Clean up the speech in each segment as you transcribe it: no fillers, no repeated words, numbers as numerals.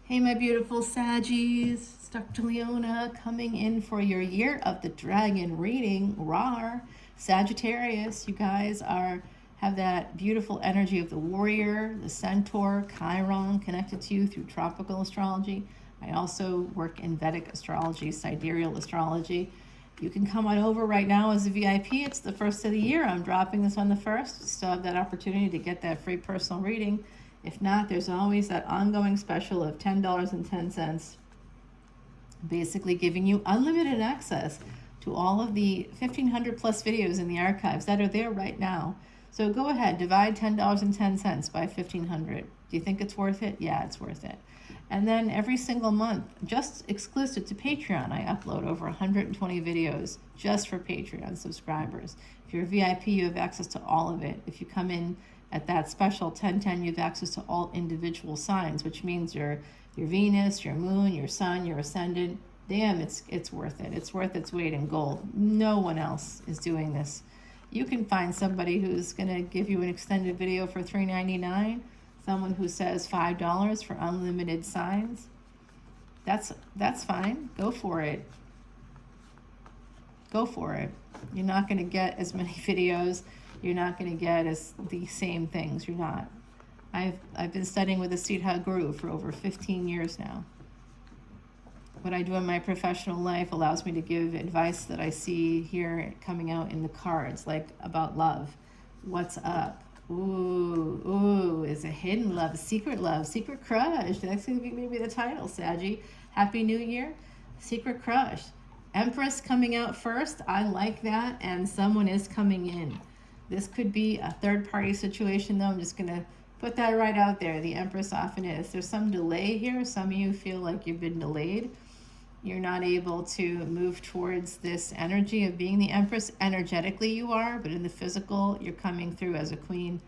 Hey, my beautiful Saggies. It's Dr. Leona coming in for your Year of the Dragon reading. Rar. Sagittarius, you guys have that beautiful energy of the warrior, the centaur, Chiron connected to you through tropical astrology. I also work in Vedic astrology, sidereal astrology. You can come on over right now as a VIP. It's the first of the year. I'm dropping this on the first. You still have that opportunity to get that free personal reading. If not, there's always that ongoing special of $10.10, basically giving you unlimited access to all of the 1,500 plus videos in the archives that are there right now. So go ahead, divide $10.10 by 1,500. Do you think it's worth it? Yeah, it's worth it. And then every single month, just exclusive to Patreon, I upload over 120 videos just for Patreon subscribers. If you're a VIP, you have access to all of it. If you come in at that special 1010, you have access to all individual signs, which means your Venus, your moon, your sun, your ascendant. Damn, it's worth it. It's worth its weight in gold. No one else is doing this. You can find somebody who's going to give you an extended video for $3.99, someone who says $5 for unlimited signs. That's fine. Go for it. Go for it. You're not going to get as many videos. You're not going to get as the same things. You're not. I've been studying with a Siddha guru for over 15 years now. What I do in my professional life allows me to give advice that I see here coming out in the cards, like about love. What's up? Ooh, is a hidden love, a secret crush. That's going to be maybe the title, Saggy. Happy New Year. Secret crush. Empress coming out first. I like that. And someone is coming in. This could be a third-party situation, though. I'm just going to put that right out there. The Empress often is. There's some delay here. Some of you feel like you've been delayed. You're not able to move towards this energy of being the Empress. Energetically, you are, but in the physical, you're coming through as a Queen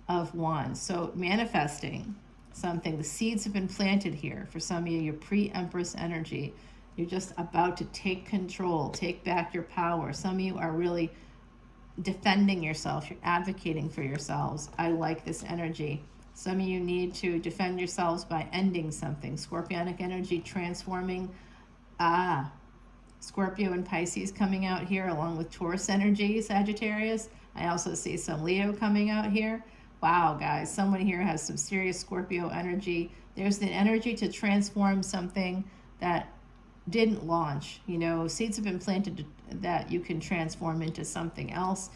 of Wands. So manifesting something. The seeds have been planted here. For some of you, your pre-Empress energy. You're just about to take control, take back your power. Some of you are really defending yourself. You're advocating for yourselves. I like this energy. Some of you need to defend yourselves by ending something. Scorpionic energy transforming. Scorpio and Pisces coming out here along with Taurus energy, Sagittarius. I also see some Leo coming out here. Wow, guys, someone here has some serious Scorpio energy. There's the energy to transform something that didn't launch. Seeds have been planted that you can transform into something else.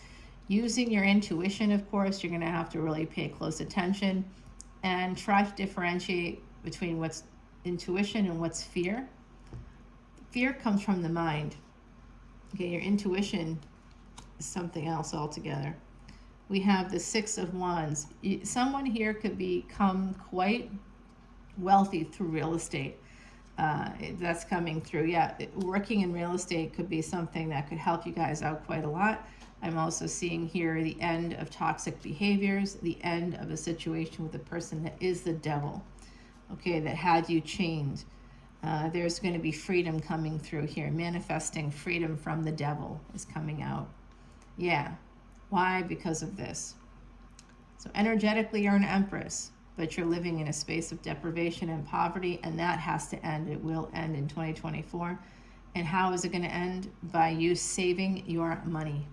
Using your intuition, of course, you're going to have to really pay close attention and try to differentiate between what's intuition and what's fear. Fear comes from the mind. Okay, your intuition is something else altogether. We have the Six of Wands. Someone here could become quite wealthy through real estate. That's coming through. Yeah, working in real estate could be something that could help you guys out quite a lot. I'm also seeing here the end of toxic behaviors, the end of a situation with a person that is the devil, okay, that had you chained. There's going to be freedom coming through here. Manifesting freedom from the devil is coming out. Yeah. Why? Because of this. So energetically, you're an Empress, but you're living in a space of deprivation and poverty, and that has to end. It will end in 2024. And how is it going to end? By you saving your money.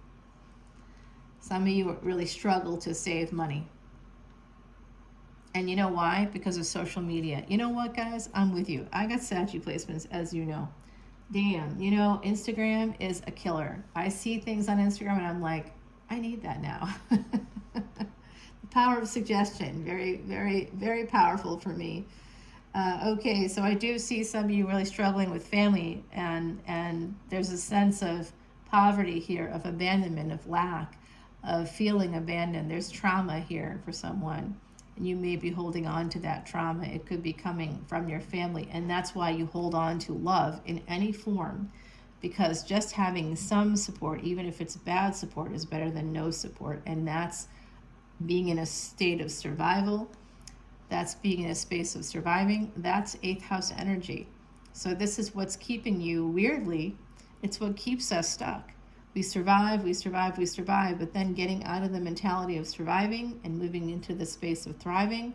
Some of you really struggle to save money. And you know why? Because of social media. You know what, guys? I'm with you. I got Saggy placements, as you know. Damn, Instagram is a killer. I see things on Instagram and I'm like, I need that now. The power of suggestion, very, very, very powerful for me. Okay, so I do see some of you really struggling with family, and there's a sense of poverty here, of abandonment, of lack, of feeling abandoned. There's trauma here for someone. And you may be holding on to that trauma. It could be coming from your family. And that's why you hold on to love in any form. Because just having some support, even if it's bad support, is better than no support. And that's being in a state of survival. That's being in a space of surviving. That's 8th house energy. So this is what's keeping you, weirdly, it's what keeps us stuck. We survive, but then getting out of the mentality of surviving and moving into the space of thriving,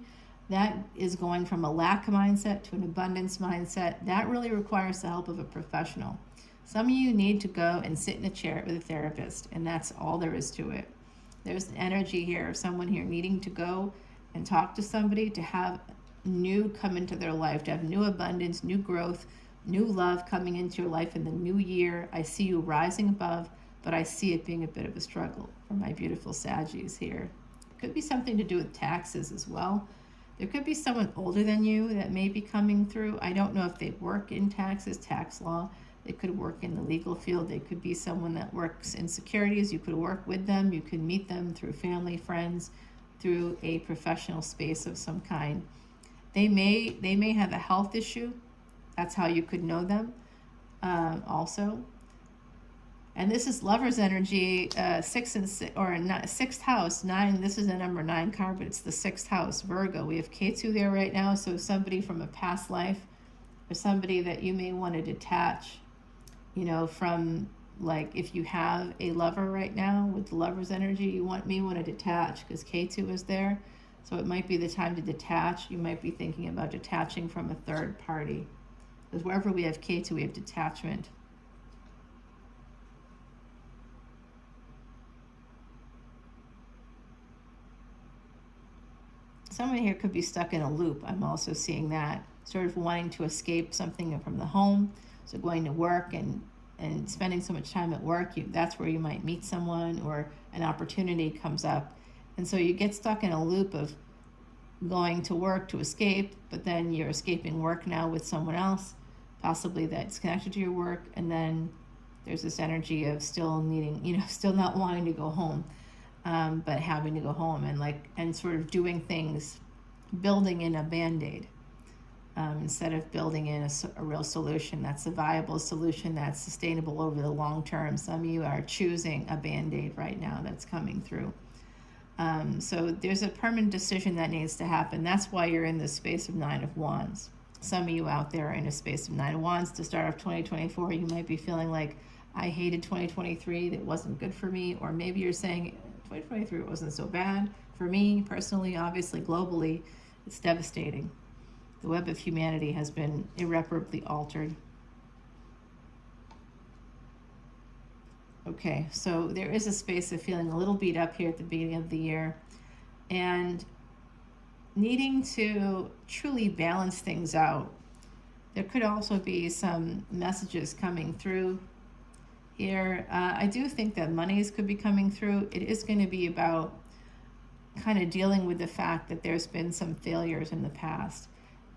That is going from a lack mindset to an abundance mindset. That really requires the help of a professional. Some of you need to go and sit in a chair with a therapist, and that's all there is to it. There's an energy here of someone here needing to go and talk to somebody to have new come into their life, to have new abundance, new growth, new love coming into your life in the new year. I see you rising above, but I see it being a bit of a struggle for my beautiful Saggies here. It could be something to do with taxes as well. There could be someone older than you that may be coming through. I don't know if they work in taxes, tax law. They could work in the legal field. They could be someone that works in securities. You could work with them. You could meet them through family, friends, through a professional space of some kind. They may have a health issue. That's how you could know them also. And this is Lover's energy, 6 and 6, or not, 6th house, 9. This is a number 9 card, but it's the 6th house, Virgo. We have Ketu there right now, so somebody from a past life, or somebody that you may want to detach, from, like, if you have a lover right now with the Lover's energy, you may want to detach because Ketu is there. So it might be the time to detach. You might be thinking about detaching from a third party. Because wherever we have Ketu, we have detachment. Someone here could be stuck in a loop. I'm also seeing that, sort of wanting to escape something from the home. So going to work and spending so much time at work, that's where you might meet someone or an opportunity comes up. And so you get stuck in a loop of going to work to escape, but then you're escaping work now with someone else, possibly that's connected to your work. And then there's this energy of still needing, still not wanting to go home. But having to go home and sort of doing things, building in a Band-Aid instead of building in a real solution that's a viable solution that's sustainable over the long term. Some of you are choosing a Band-Aid right now that's coming through. So there's a permanent decision that needs to happen. That's why you're in this space of 9 of Wands. Some of you out there are in a space of 9 of Wands. To start off 2024, you might be feeling like, I hated 2023, that wasn't good for me. Or maybe you're saying, 2023 wasn't so bad for me personally. Obviously, globally, it's devastating. The web of humanity has been irreparably altered. Okay, so there is a space of feeling a little beat up here at the beginning of the year and needing to truly balance things out. There could also be some messages coming through here. I do think that monies could be coming through. It is going to be about kind of dealing with the fact that there's been some failures in the past,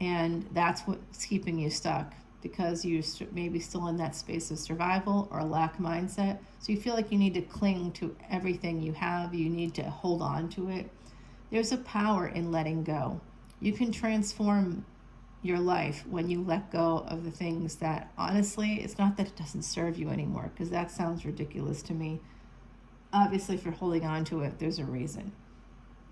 and that's what's keeping you stuck, because you're maybe still in that space of survival or lack mindset. So you feel like you need to cling to everything you have. You need to hold on to it. There's a power in letting go. You can transform your life when you let go of the things that, honestly, it's not that it doesn't serve you anymore, because that sounds ridiculous to me. Obviously, if you're holding on to it, there's a reason.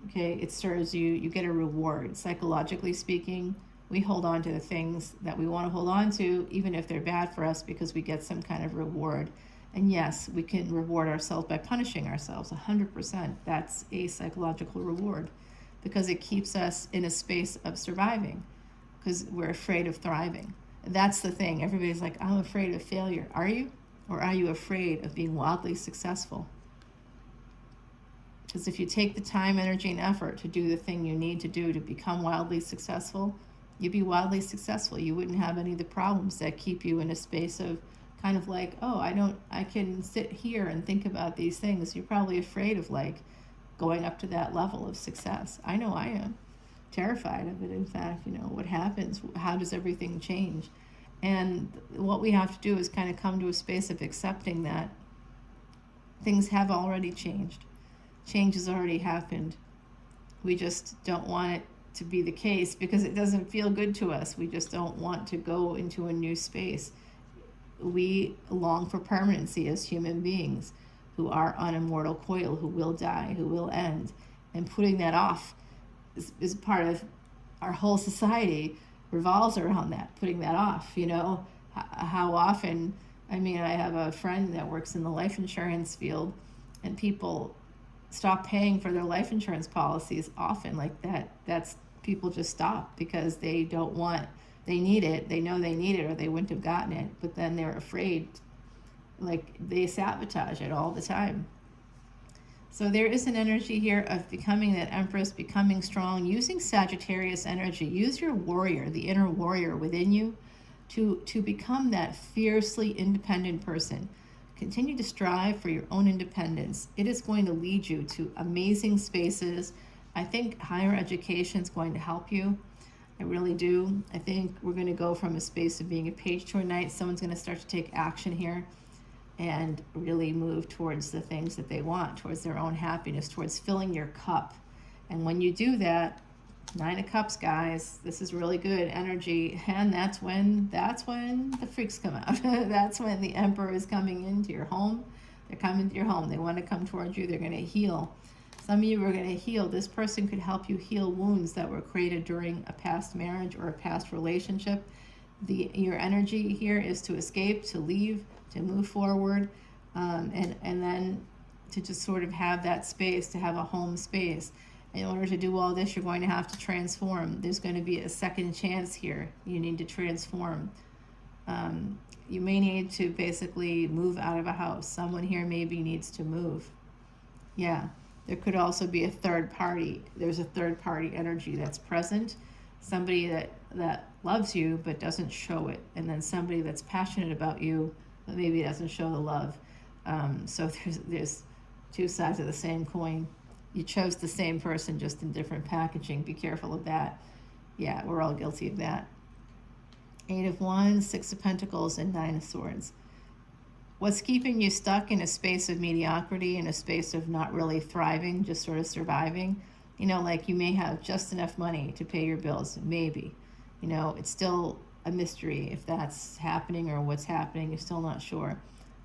Okay, it serves you. You get a reward. Psychologically speaking, we hold on to the things that we want to hold on to, even if they're bad for us, because we get some kind of reward. And yes, we can reward ourselves by punishing ourselves 100%. That's a psychological reward, because it keeps us in a space of surviving, because we're afraid of thriving. That's the thing. Everybody's like, I'm afraid of failure. Are you? Or are you afraid of being wildly successful? Because if you take the time, energy, and effort to do the thing you need to do to become wildly successful, you'd be wildly successful. You wouldn't have any of the problems that keep you in a space of kind of like, oh, I can sit here and think about these things. You're probably afraid of going up to that level of success. I know I am terrified of it. In fact, what happens? How does everything change? And what we have to do is kind of come to a space of accepting that things have already changed. Change has already happened. We just don't want it to be the case because it doesn't feel good to us. We just don't want to go into a new space. We long for permanency as human beings who are on a mortal coil, who will die, who will end. And putting that off is part of our whole society revolves around that, putting that off. How often, I have a friend that works in the life insurance field, and people stop paying for their life insurance policies often. Like that's people just stop because they don't want, they need it, they know they need it, or they wouldn't have gotten it, but then they're afraid, like they sabotage it all the time. So there is an energy here of becoming that Empress, becoming strong, using Sagittarius energy. Use your warrior, the inner warrior within you, to become that fiercely independent person. Continue to strive for your own independence. It is going to lead you to amazing spaces. I think higher education is going to help you. I really do. I think we're going to go from a space of being a page to a knight. Someone's going to start to take action here and really move towards the things that they want, towards their own happiness, towards filling your cup. And when you do that, 9 of Cups, guys, this is really good energy. And that's when the freaks come out. That's when the Emperor is coming into your home. They're coming to your home. They want to come towards you. They're going to heal. Some of you are going to heal. This person could help you heal wounds that were created during a past marriage or a past relationship. Your energy here is to escape, to leave, to move forward, and then to just sort of have that space, to have a home space. In order to do all this, you're going to have to transform. There's going to be a second chance here. You need to transform. You may need to basically move out of a house. Someone here maybe needs to move. Yeah, there could also be a third party. There's a third party energy that's present. Somebody that loves you but doesn't show it. And then somebody that's passionate about you but maybe doesn't show the love. So there's two sides of the same coin. You chose the same person, just in different packaging. Be careful of that. Yeah, we're all guilty of that. 8 of Wands, 6 of Pentacles, and 9 of Swords. What's keeping you stuck in a space of mediocrity, in a space of not really thriving, just sort of surviving? You know, like you may have just enough money to pay your bills, maybe. You know, it's still a mystery if that's happening or what's happening. You're still not sure.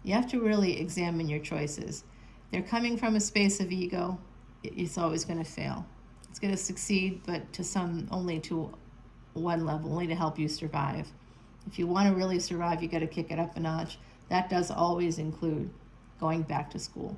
You have to really examine your choices. They're coming from a space of ego. It's always going to fail. It's going to succeed, but only to one level, only to help you survive. If you want to really survive, you got to kick it up a notch. That does always include going back to school.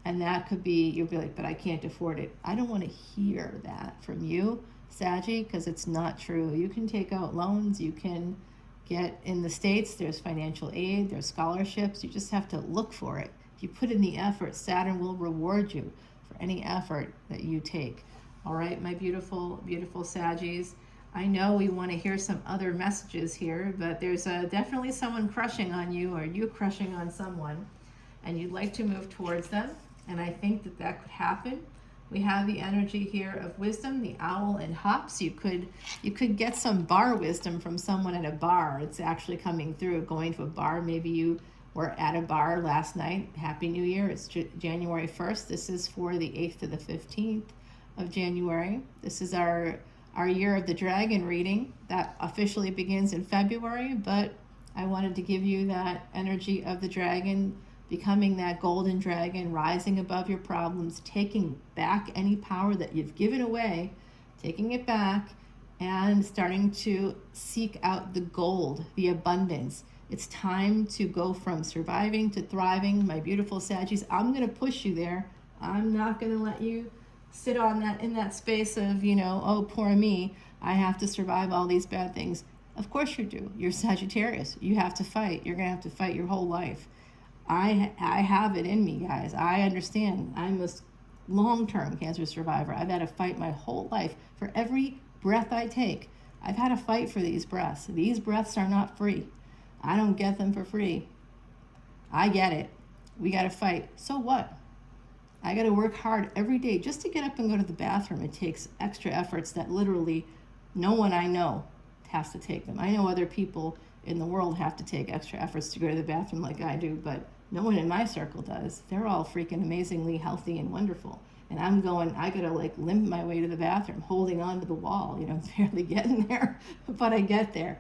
And that could be, you'll be like, but I can't afford it. I don't want to hear that from you, Saggy, because it's not true. You can take out loans. You can get, in the States, there's financial aid, there's scholarships. You just have to look for it. If you put in the effort, Saturn will reward you for any effort that you take. All right, my beautiful, beautiful Saggies. I know we want to hear some other messages here, but there's definitely someone crushing on you, or you crushing on someone, and you'd like to move towards them. And I think that could happen. We have the energy here of wisdom, the owl and hops. You could get some bar wisdom from someone at a bar. It's actually coming through, going to a bar. Maybe you were at a bar last night. Happy New Year. It's January 1st. This is for the 8th to the 15th of January. This is our Year of the Dragon reading. That officially begins in February, but I wanted to give you that energy of the dragon, becoming that golden dragon, rising above your problems, taking back any power that you've given away, taking it back, and starting to seek out the gold, the abundance. It's time to go from surviving to thriving. My beautiful Saggies, I'm going to push you there. I'm not going to let you sit on that, in that space of, oh, poor me, I have to survive all these bad things. Of course you do. You're Sagittarius. You have to fight. You're going to have to fight your whole life. I have it in me, guys. I understand. I'm a long-term cancer survivor. I've had to fight my whole life for every breath I take. I've had to fight for these breaths. These breaths are not free. I don't get them for free. I get it. We got to fight. So what? I got to work hard every day just to get up and go to the bathroom. It takes extra efforts that literally no one I know has to take them. I know other people in the world have to take extra efforts to go to the bathroom like I do, but no one in my circle does. They're all freaking amazingly healthy and wonderful. And I gotta limp my way to the bathroom, holding on to the wall, barely getting there, but I get there.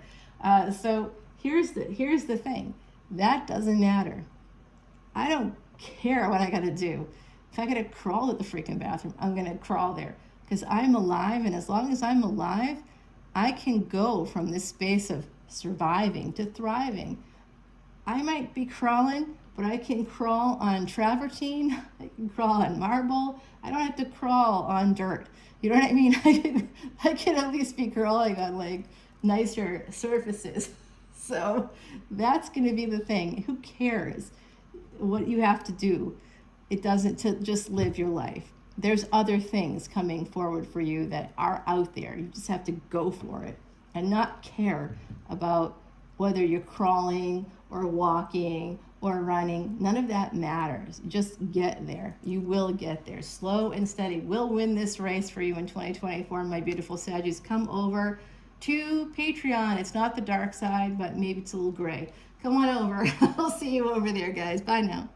So here's the thing. That doesn't matter. I don't care what I gotta do. If I gotta crawl to the freaking bathroom, I'm gonna crawl there, because I'm alive, and as long as I'm alive, I can go from this space of surviving to thriving. I might be crawling, but I can crawl on travertine. I can crawl on marble. I don't have to crawl on dirt. You know what I mean? I can at least be crawling on like nicer surfaces. So that's going to be the thing. Who cares what you have to do? It doesn't to just live your life. There's other things coming forward for you that are out there. You just have to go for it and not care about whether you're crawling or walking or running. None of that matters. Just get there. You will get there. Slow and steady will win this race for you in 2024. My beautiful Saggies, come over to Patreon. It's not the dark side, but maybe it's a little gray. Come on over. I'll see you over there, guys. Bye now.